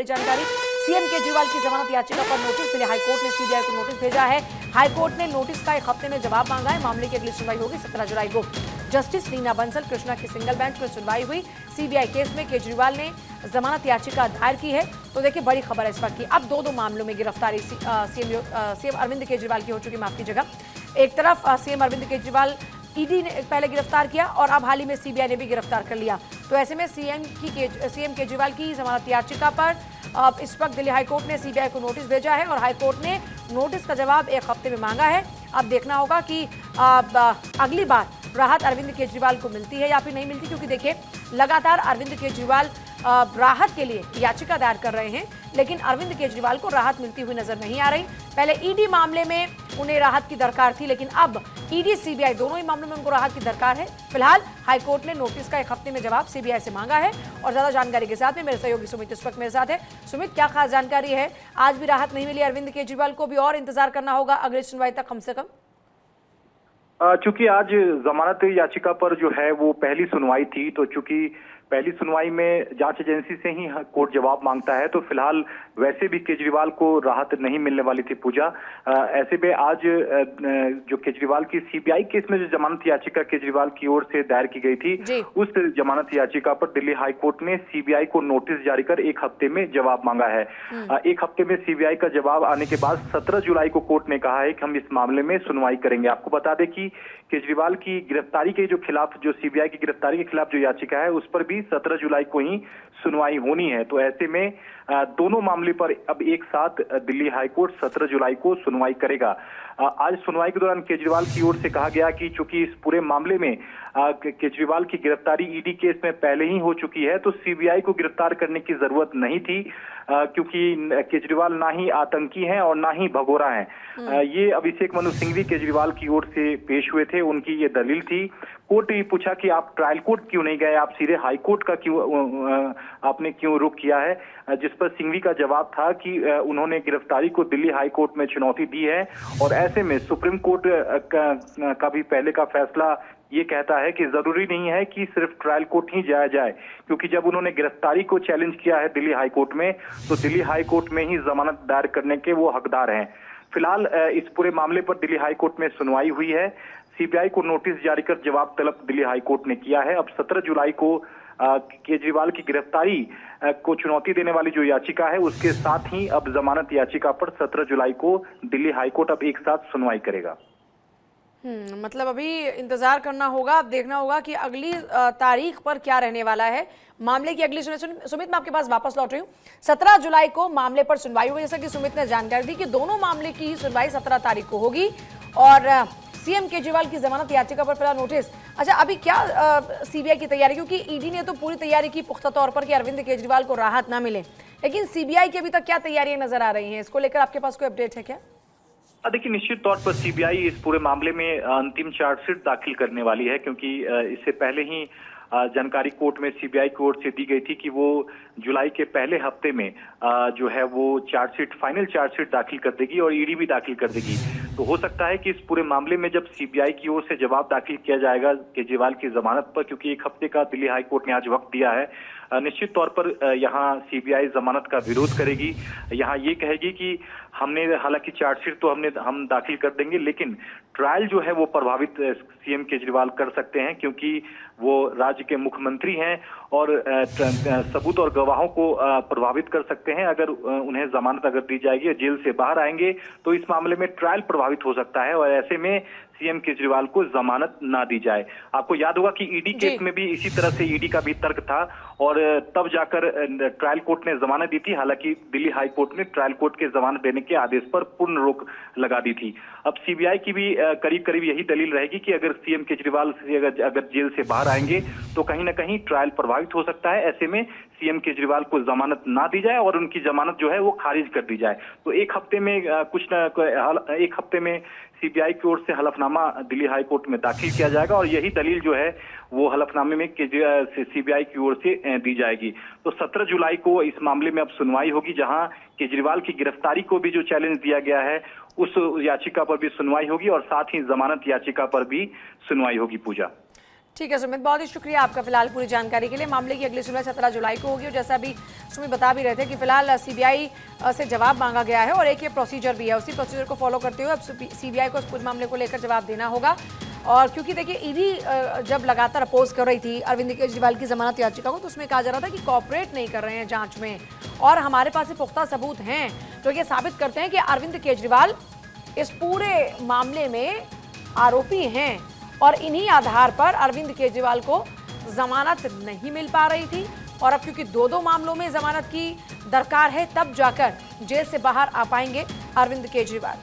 बड़ी जानकारी। सीएम केजरीवाल की जमानत याचिका पर नोटिस दिल्ली हाईकोर्ट ने सीबीआई को नोटिस भेजा है। हाईकोर्ट ने नोटिस का 1 हफ्ते में जवाब मांगा है। मामले की अगली सुनवाई होगी 17 जुलाई को। जस्टिस नीना बंसल कृष्णा की सिंगल बेंच में सुनवाई हुई। सीबीआई केस में केजरीवाल ने जमानत याचिका दायर की है। तो देखिए बड़ी खबर है इस वक्त की। अब दो मामलों में गिरफ्तारी सीएम अरविंद केजरीवाल की हो चुकी, माफ कीजिएगा। एक तरफ सीएम अरविंद केजरीवाल ईडी ने पहले गिरफ्तार किया और अब हाल ही में सीबीआई ने भी गिरफ्तार कर लिया। तो ऐसे में सीएम केजरीवाल की जमानत याचिका पर इस वक्त दिल्ली हाईकोर्ट ने सीबीआई को नोटिस भेजा है और हाईकोर्ट ने नोटिस का जवाब 1 हफ्ते में मांगा है। अब देखना होगा कि अगली बार राहत अरविंद केजरीवाल को मिलती है या फिर नहीं मिलती, क्योंकि देखिए लगातार अरविंद केजरीवाल राहत के लिए याचिका दायर कर रहे हैं, लेकिन अरविंद केजरीवाल को राहत मिलती हुई नजर नहीं आ रही। पहले ईडी मामले में उन्हें राहत की दरकार थी, लेकिन अब ईडी सीबीआई दोनों ही मामलों में उनको राहत की दरकार है। फिलहाल हाईकोर्ट ने नोटिस का 1 हफ्ते में जवाब सीबीआई से मांगा है। और ज्यादा जानकारी के साथ में मेरे सहयोगी सुमित इस वक्त मेरे साथ है। सुमित, क्या खास जानकारी है? आज भी राहत नहीं मिली अरविंद केजरीवाल को, भी और इंतजार करना होगा अगली सुनवाई तक कम से कम। चूंकि आज जमानत याचिका पर जो है वो पहली सुनवाई थी, तो चूंकि पहली सुनवाई में जांच एजेंसी से ही कोर्ट जवाब मांगता है, तो फिलहाल वैसे भी केजरीवाल को राहत नहीं मिलने वाली थी पूजा। ऐसे में आज जो केजरीवाल की सीबीआई केस में जो जमानत याचिका केजरीवाल की ओर से दायर की गई थी, उस जमानत याचिका पर दिल्ली हाईकोर्ट ने सीबीआई को नोटिस जारी कर 1 हफ्ते में जवाब मांगा है। 1 हफ्ते में सीबीआई का जवाब आने के बाद 17 जुलाई को कोर्ट ने कहा है कि हम इस मामले में सुनवाई करेंगे। आपको बता दें कि केजरीवाल की गिरफ्तारी के जो खिलाफ, जो सीबीआई की गिरफ्तारी के खिलाफ जो याचिका है, उस पर भी 17 जुलाई को ही सुनवाई होनी है। तो ऐसे में दोनों मामले पर अब एक साथ दिल्ली हाईकोर्ट 17 जुलाई को सुनवाई करेगा। आज सुनवाई के दौरान केजरीवाल की ओर से कहा गया कि चूंकि इस पूरे मामले में केजरीवाल की गिरफ्तारी ईडी केस में पहले ही हो चुकी है, तो सीबीआई को गिरफ्तार करने की जरूरत नहीं थी, क्योंकि केजरीवाल ना ही आतंकी हैं और ना ही भगोड़ा हैं। ये अभिषेक मनु सिंघवी केजरीवाल की ओर से पेश हुए थे, उनकी ये दलील थी। कोर्ट ने पूछा कि आप ट्रायल कोर्ट क्यों नहीं गए, आप सीधे हाई कोर्ट का आपने क्यों रुख किया है, जिस पर सिंघवी का जवाब था कि उन्होंने गिरफ्तारी को दिल्ली हाई कोर्ट में चुनौती दी है और ऐसे में सुप्रीम कोर्ट का भी पहले का फैसला ये कहता है कि जरूरी नहीं है कि सिर्फ ट्रायल कोर्ट ही जाया जाए, क्योंकि जब उन्होंने गिरफ्तारी को चैलेंज किया है दिल्ली हाई कोर्ट में, तो दिल्ली हाई कोर्ट में ही जमानत दायर करने के वो हकदार हैं। फिलहाल इस पूरे मामले पर दिल्ली हाई कोर्ट में सुनवाई हुई है। सीबीआई को नोटिस जारी कर जवाब तलब दिल्ली हाई कोर्ट ने किया है। अब 17 जुलाई को केजरीवाल की गिरफ्तारी को चुनौती देने वाली जो याचिका है, उसके साथ ही अब जमानत याचिका पर 17 जुलाई को दिल्ली हाई कोर्ट अब एक साथ सुनवाई करेगा। मतलब अभी इंतजार करना होगा, अब देखना होगा कि अगली तारीख पर क्या रहने वाला है मामले की अगली सुनवाई। सुमित, मैं आपके पास वापस लौट रही हूँ। 17 जुलाई को मामले पर सुनवाई होगी, जैसा कि सुमित ने जानकारी दी कि दोनों मामले की सुनवाई 17 तारीख को होगी। और सीएम केजरीवाल की जमानत याचिका पर फिलहाल नोटिस। अच्छा, अभी क्या सीबीआई की तैयारी, क्योंकि ईडी ने तो पूरी तैयारी की पुख्ता तौर पर कि अरविंद केजरीवाल को राहत ना मिले, लेकिन सीबीआई की अभी तक क्या तैयारियां नजर आ रही हैं, इसको लेकर आपके पास कोई अपडेट है क्या? देखिए, निश्चित तौर पर सीबीआई इस पूरे मामले में अंतिम चार्जशीट दाखिल करने वाली है, क्योंकि इससे पहले ही जानकारी कोर्ट में सीबीआई की ओर से दी गई थी कि वो जुलाई के पहले हफ्ते में जो है वो चार्जशीट, फाइनल चार्जशीट दाखिल कर देगी और ईडी भी दाखिल कर देगी। तो हो सकता है कि इस पूरे मामले में जब सीबीआई की ओर से जवाब दाखिल किया जाएगा केजरीवाल की जमानत पर, क्योंकि 1 हफ्ते का दिल्ली हाई कोर्ट ने आज वक्त दिया है, निश्चित तौर पर यहाँ सीबीआई जमानत का विरोध करेगी। यहाँ ये कहेगी कि हमने, हालांकि चार्जशीट तो हम दाखिल कर देंगे, लेकिन ट्रायल जो है वो प्रभावित सीएम केजरीवाल कर सकते हैं, क्योंकि वो राज्य के मुख्यमंत्री हैं और सबूत और गवाहों को प्रभावित कर सकते हैं। अगर उन्हें जमानत अगर दी जाएगी, जेल से बाहर आएंगे, तो इस मामले में ट्रायल प्रभावित हो सकता है और ऐसे में सीएम केजरीवाल को जमानत ना दी जाए। आपको याद होगा कि ईडी केस में भी इसी तरह से ईडी का भी तर्क था और तब जाकर ट्रायल कोर्ट ने जमानत दी थी। हालांकि दिल्ली हाई कोर्ट ने ट्रायल कोर्ट के जमानत देने के आदेश पर पूर्ण रोक लगा दी थी। अब सीबीआई की भी करीब करीब यही दलील रहेगी कि अगर सीएम केजरीवाल अगर जेल से बाहर आएंगे तो कहीं ना कहीं ट्रायल प्रभावित हो सकता है। ऐसे में सीएम केजरीवाल को जमानत ना दी जाए और उनकी जमानत जो है वो खारिज कर दी जाए। तो 1 हफ्ते में 1 हफ्ते में सीबीआई की ओर से हलफनामा दिल्ली हाई कोर्ट में दाखिल किया जाएगा और यही दलील जो है वो हलफनामे में सीबीआई की ओर से दी जाएगी। तो 17 जुलाई को इस मामले में अब सुनवाई होगी, जहां केजरीवाल की गिरफ्तारी को भी जो चैलेंज दिया गया है उस याचिका पर भी सुनवाई होगी और साथ ही जमानत याचिका पर भी सुनवाई होगी। पूजा, ठीक है सुमित, बहुत ही शुक्रिया आपका फिलहाल पूरी जानकारी के लिए। मामले की अगली सुनवाई 17 जुलाई को होगी और जैसा अभी सुमित बता भी रहे थे कि फिलहाल सीबीआई से जवाब मांगा गया है और एक ये प्रोसीजर भी है, उसी प्रोसीजर को फॉलो करते हुए अब सीबीआई को इस पूरे मामले को लेकर जवाब देना होगा। और क्योंकि देखिए ईडी जब लगातार अपोज कर रही थी अरविंद केजरीवाल की जमानत याचिका को, तो उसमें कहा जा रहा था कि कॉपरेट नहीं कर रहे हैं जांच में और हमारे पास ये पुख्ता सबूत हैं जो ये साबित करते हैं कि अरविंद केजरीवाल इस पूरे मामले में आरोपी हैं और इन्हीं आधार पर अरविंद केजरीवाल को जमानत नहीं मिल पा रही थी। और अब क्योंकि दो मामलों में जमानत की दरकार है, तब जाकर जेल से बाहर आ पाएंगे अरविंद केजरीवाल।